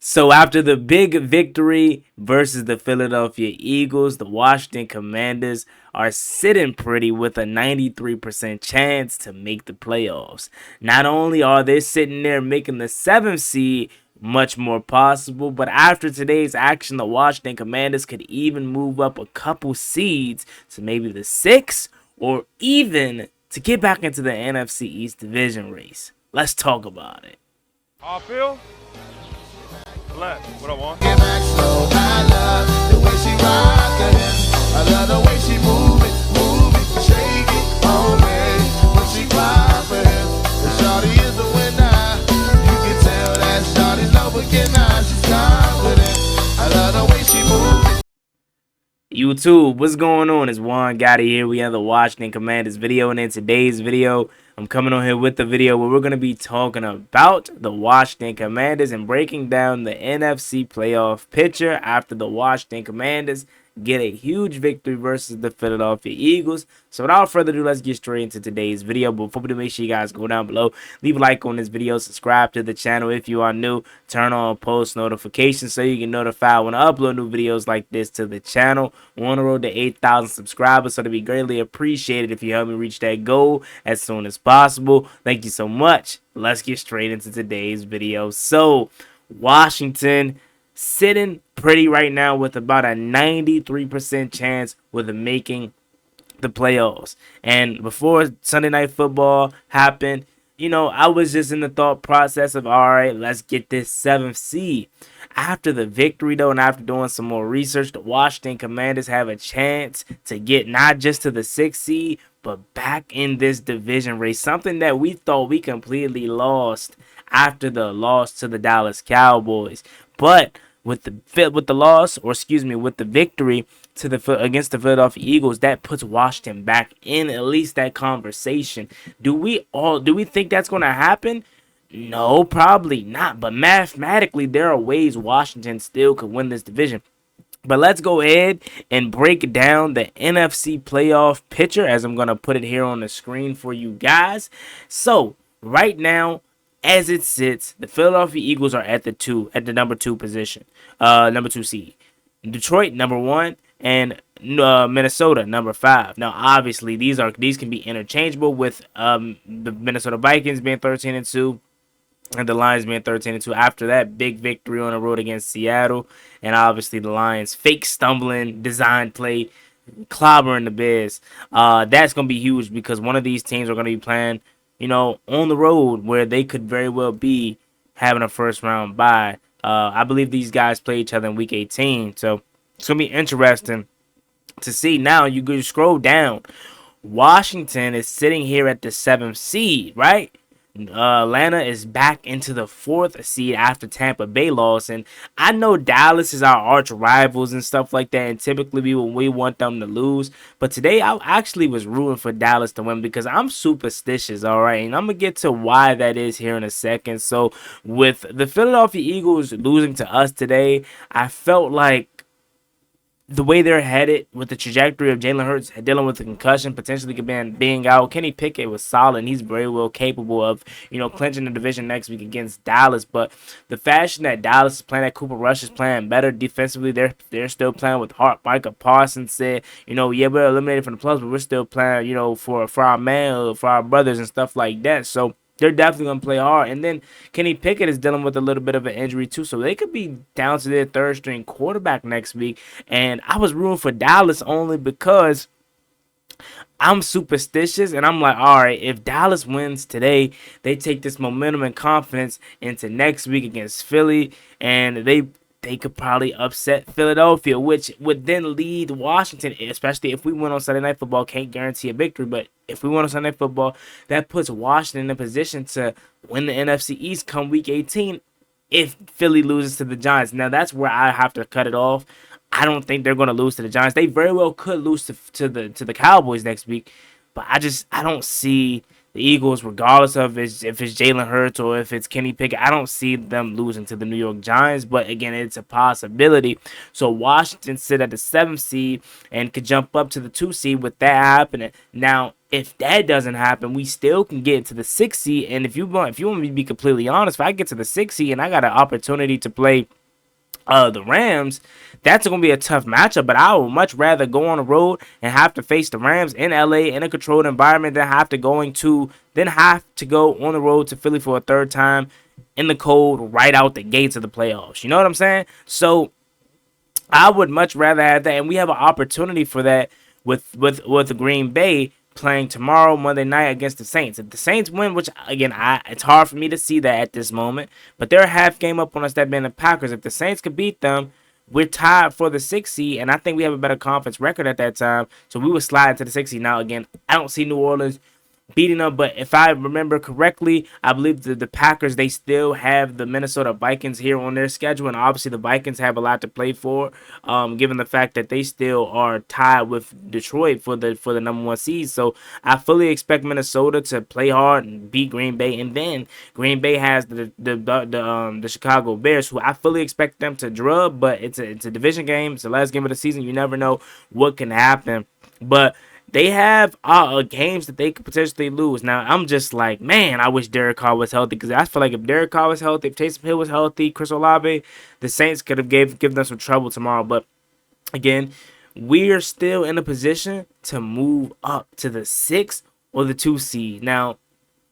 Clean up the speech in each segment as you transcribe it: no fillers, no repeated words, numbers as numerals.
So after the big victory versus the Philadelphia Eagles, the Washington Commanders are sitting pretty with a 93% chance to make the playoffs. Not only are they sitting there making the 7th seed much more possible, but after today's action, the Washington Commanders could even move up a couple seeds to maybe the 6th or even to get back into the NFC East division race. Let's talk about it. I feel left. What I want? Get back slow. I love the way she rockin' it. I love the way she move it, shake it on me. When she cry for him, the shawty is the winner. You can tell that shawty's no beginner. She's confident. I love the way she move it. YouTube, what's going on? It's Juan Gotti here. We have the Washington Commanders video, and in today's video, I'm coming on here with the video where we're going to be talking about the Washington Commanders and breaking down the NFC Playoff Picture after the Washington Commanders get a huge victory versus the Philadelphia Eagles. So without further ado, let's get straight into today's video. But before we do, make sure you guys go down below, leave a like on this video, subscribe to the channel if you are new, turn on post notifications so you get notified when I upload new videos like this to the channel. We're on the road to 8,000 subscribers, so it'd be greatly appreciated if you help me reach that goal as soon as possible. Thank you so much. Let's get straight into today's video. So Washington sitting pretty right now with about a 93% chance with making the playoffs. And before Sunday Night Football happened, you know, I was just in the thought process of, all right, let's get this 7th seed. After the victory, though, and after doing some more research, the Washington Commanders have a chance to get not just to the 6th seed, but back in this division race, something that we thought we completely lost after the loss to the Dallas Cowboys. But with the loss, or excuse me, with the victory to the against the Philadelphia Eagles, that puts Washington back in at least that conversation. Do we think that's going to happen? No, probably not. But mathematically, there are ways Washington still could win this division. But let's go ahead and break down the NFC playoff picture, as I'm going to put it here on the screen for you guys. So right now, as it sits, the Philadelphia Eagles are at the number 2 position, number 2 seed. Detroit number 1 and Minnesota number 5. Now, obviously, these can be interchangeable with the Minnesota Vikings being 13-2. And the Lions being 13-2 after that big victory on the road against Seattle. And obviously the Lions fake stumbling, design play, clobbering the Bears. That's going to be huge because one of these teams are going to be playing, you know, on the road where they could very well be having a first round bye. I believe these guys play each other in week 18. So it's going to be interesting to see. Now you could scroll down. Washington is sitting here at the 7th seed, right? Atlanta is back into the 4th seed after Tampa Bay loss, and I know Dallas is our arch rivals and stuff like that, and typically we want them to lose, but today I actually was rooting for Dallas to win because I'm superstitious, all right, and I'm gonna get to why that is here in a second. So with the Philadelphia Eagles losing to us today, I felt like the way they're headed with the trajectory of Jalen Hurts dealing with a concussion, potentially being out. Kenny Pickett was solid, and he's very well capable of, you know, clinching the division next week against Dallas. But the fashion that Dallas is playing, that Cooper Rush is playing better defensively, they're still playing with heart. Micah Parsons said, you know, yeah, we're eliminated from the playoffs, but we're still playing, you know, for our man, for our brothers and stuff like that. So they're definitely going to play hard. And then Kenny Pickett is dealing with a little bit of an injury too. So they could be down to their 3rd string quarterback next week. And I was rooting for Dallas only because I'm superstitious. And I'm like, all right, if Dallas wins today, they take this momentum and confidence into next week against Philly. And they could probably upset Philadelphia, which would then lead Washington, especially if we win on Sunday Night Football. Can't guarantee a victory, but if we win on Sunday Night Football, that puts Washington in a position to win the NFC East come Week 18 if Philly loses to the Giants. Now, that's where I have to cut it off. I don't think they're going to lose to the Giants. They very well could lose to the Cowboys next week, but I don't see the Eagles, regardless of if it's Jalen Hurts or if it's Kenny Pickett. I don't see them losing to the New York Giants, but again, it's a possibility. So Washington sit at the 7th seed and could jump up to the 2 seed with that happening. Now, if that doesn't happen, we still can get to the 6th seed. And if you want me to be completely honest, if I get to the 6th seed and I got an opportunity to play the Rams, that's going to be a tough matchup, but I would much rather go on the road and have to face the Rams in LA in a controlled environment than have to go on the road to Philly for a third time in the cold right out the gates of the playoffs. You know what I'm saying? So I would much rather have that, and we have an opportunity for that with Green Bay playing tomorrow, Monday night, against the Saints. If the Saints win, which again, it's hard for me to see that at this moment, but they're a half game up on us, that being the Packers. If the Saints could beat them, we're tied for the 6th seed, and I think we have a better conference record at that time, so we would slide into the 6th seed. Now, again, I don't see New Orleans beating them, but if I remember correctly, I believe the Packers, they still have the Minnesota Vikings here on their schedule, and obviously the Vikings have a lot to play for, given the fact that they still are tied with Detroit for the number 1 seed. So I fully expect Minnesota to play hard and beat Green Bay, and then Green Bay has the Chicago Bears, who I fully expect them to drub, but it's a division game. It's the last game of the season. You never know what can happen, but they have games that they could potentially lose. Now, I'm just like, man, I wish Derek Carr was healthy, because I feel like if Derek Carr was healthy, if Taysom Hill was healthy, Chris Olave, the Saints could have given them some trouble tomorrow. But again, we're still in a position to move up to the 6th or the 2 seed. Now,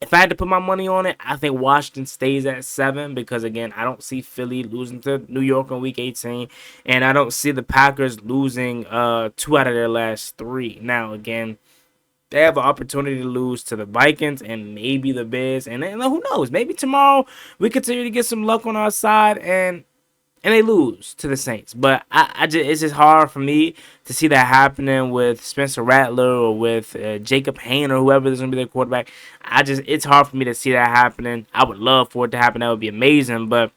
if I had to put my money on it, I think Washington stays at 7, because, again, I don't see Philly losing to New York on Week 18, and I don't see the Packers losing 2 out of their last 3. Now, again, they have an opportunity to lose to the Vikings and maybe the Bears, and then, who knows? Maybe tomorrow we continue to get some luck on our side and they lose to the Saints. But it's just hard for me to see that happening with Spencer Rattler or with Jacob Hayne or whoever is going to be their quarterback. It's hard for me to see that happening. I would love for it to happen. That would be amazing, but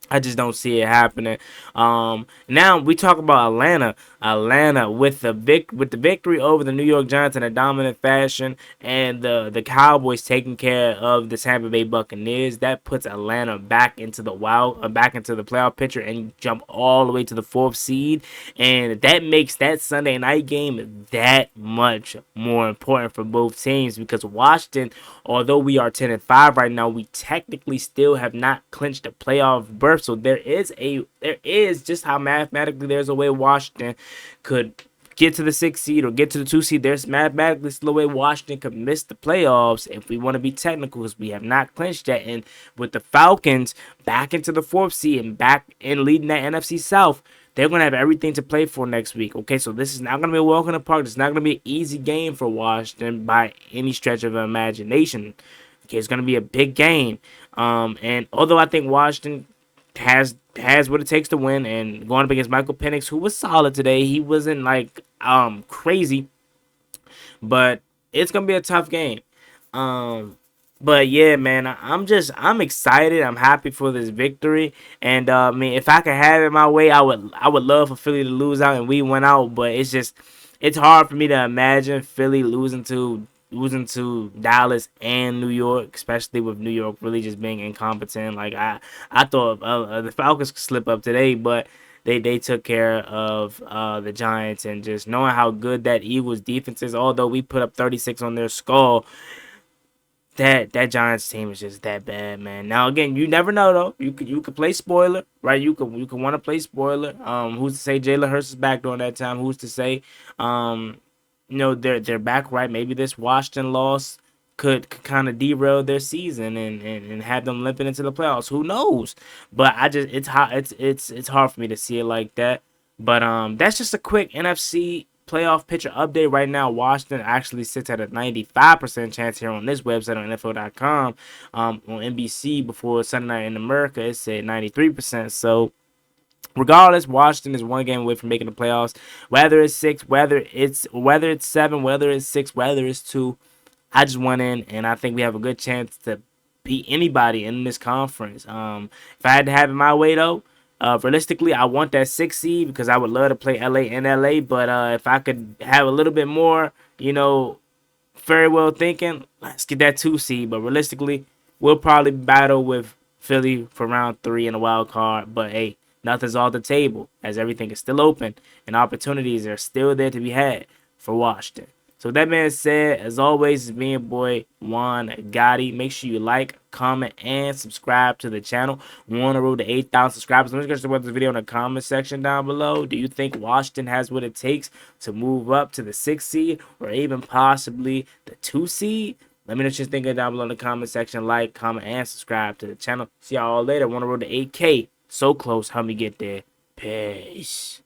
I just don't see it happening. Now we talk about Atlanta. Atlanta with the victory over the New York Giants in a dominant fashion, and the Cowboys taking care of the Tampa Bay Buccaneers. That puts Atlanta back into the playoff picture and jump all the way to the 4th seed, and that makes that Sunday night game that much more important for both teams, because Washington, although we are 10-5 right now, we technically still have not clinched a playoff berth. So there is just how mathematically there's a way Washington could get to the 6th seed or get to the 2 seed. There's mathematically still a way Washington could miss the playoffs if we want to be technical, because we have not clinched yet. And with the Falcons back into the 4th seed and back in leading that NFC South, they're going to have everything to play for next week. Okay, so this is not going to be a walk in the park. It's not going to be an easy game for Washington by any stretch of imagination. Okay, it's going to be a big game. And although I think Washington has what it takes to win, and going up against Michael Penix, who was solid today, he wasn't like crazy, but it's gonna be a tough game. But yeah, man, I'm excited. I'm happy for this victory, and I mean, if I could have it my way, I would love for Philly to lose out and we went out, but it's hard for me to imagine Philly losing to Dallas and New York, especially with New York really just being incompetent. Like I thought the Falcons could slip up today, but they took care of the Giants, and just knowing how good that Eagles defense is, although we put up 36 on their skull, that Giants team is just that bad, man. Now again, you never know though. You could play spoiler, right? You could want to play spoiler. Who's to say Jalen Hurts is back during that time? Who's to say? They're back, right? Maybe this Washington loss could kind of derail their season and have them limping into the playoffs. Who knows? But it's hard for me to see it like that. But that's just a quick NFC playoff picture update right now. Washington actually sits at a 95% chance here on this website on NFL.com. On NBC before Sunday Night in America, it said 93%. So regardless, Washington is one game away from making the playoffs. Whether it's 6, whether it's 7, whether it's 6, whether it's 2, I just went in, and I think we have a good chance to beat anybody in this conference. If I had to have it my way, though, realistically, I want that 6 seed because I would love to play LA in LA. But if I could have a little bit more, very well thinking, let's get that 2 seed. But realistically, we'll probably battle with Philly for round 3 in a wild card. But hey, nothing's off the table as everything is still open and opportunities are still there to be had for Washington. So with that being said, as always, it's me and boy Juan Gotti. Make sure you like, comment, and subscribe to the channel. We're on the road to 8,000 subscribers. Let me get about this video in the comment section down below. Do you think Washington has what it takes to move up to the 6th seed or even possibly the 2 seed? Let me know what you're thinking down below in the comment section. Like, comment, and subscribe to the channel. See y'all later. We're on the road to 8K. So close. Help me get there. Peace.